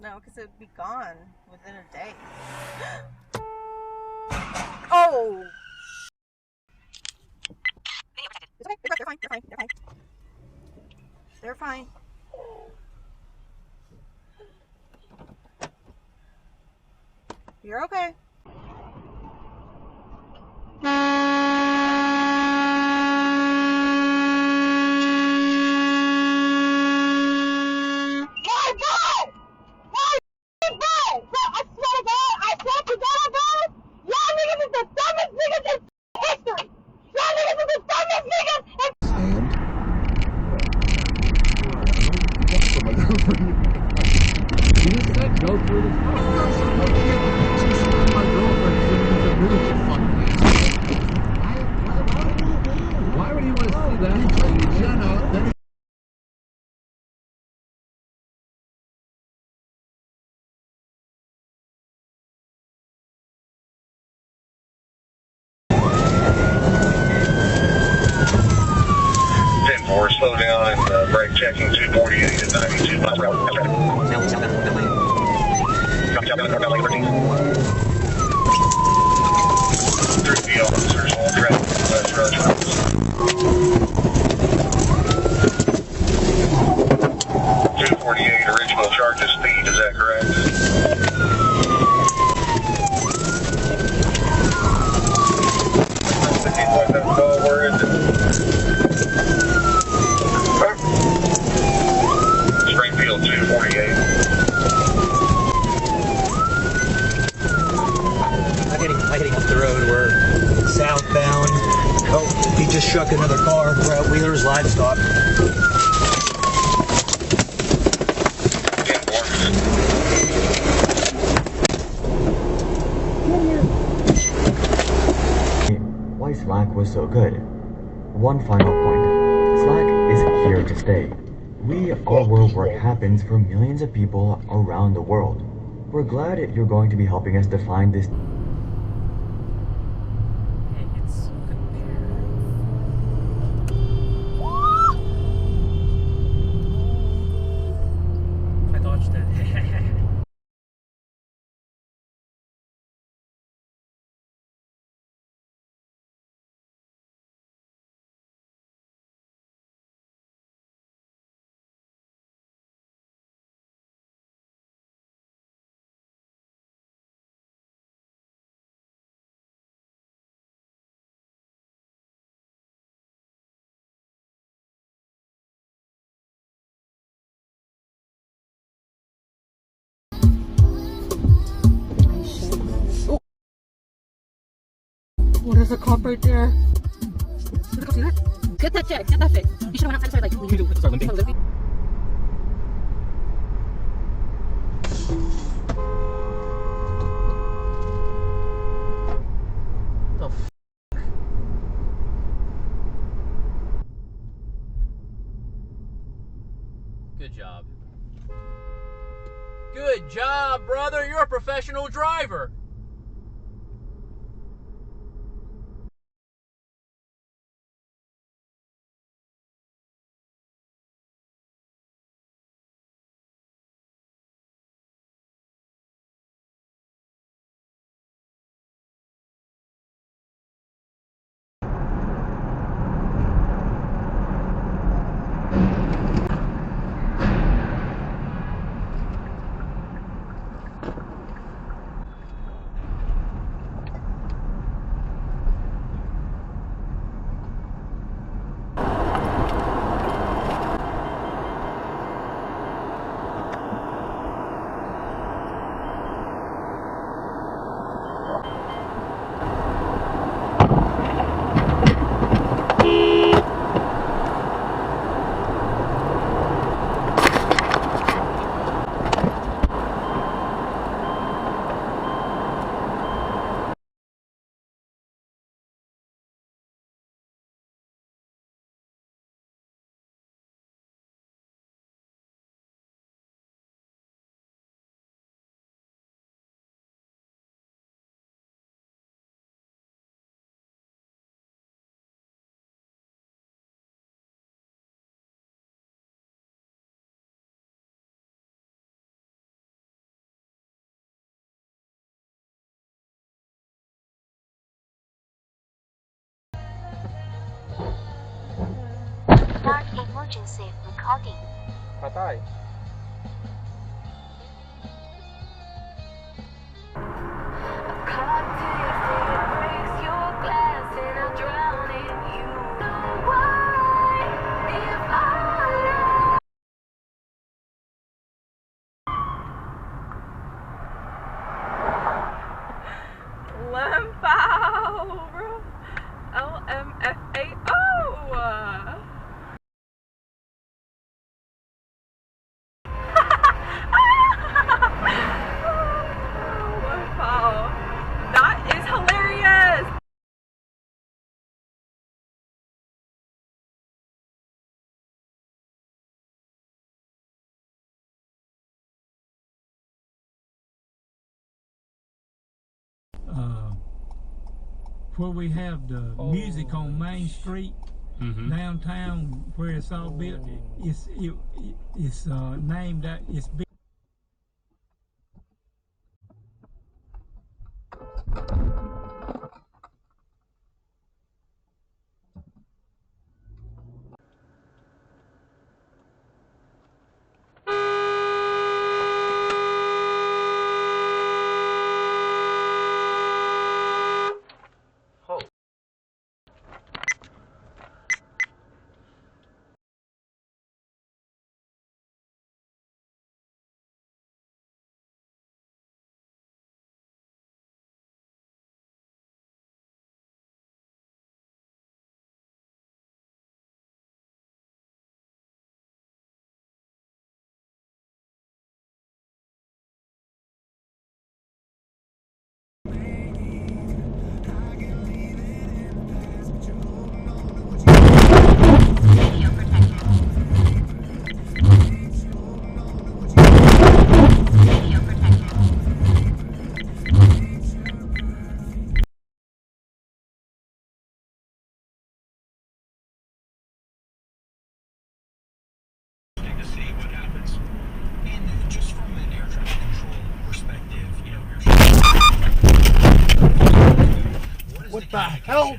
no, because it would be gone within a day. Oh! It's okay. They're fine. They're fine. They're fine. They're fine. You're okay. Why would he want to see that? Yeah, no. Slow down and brake checking 248 at 92 miles per hour. Through the officers on track West Rush roads. 248 original charge of speed, is that correct? Springfield 248. I'm heading up the road. We're southbound. Oh, he just struck another car. We're at Wheeler's Livestock. Why Slack was so good. One final point. Slack is here to stay. We are where work happens for millions of people around the world. We're glad you're going to be helping us define this. I dodged it. Oh, there's a cop right there. Did the cop see that? Get that check. Get that fixed. You should have went outside and started like. Start limping. The f. Good job. Good job, brother. You're a professional driver. emergency recording. ภาคใต้ Lamfow, bro. LMFAO. Lamfow. That is hilarious. Where we have the music on Main Street, downtown, where it's all built, it's named that it's big. What the hell?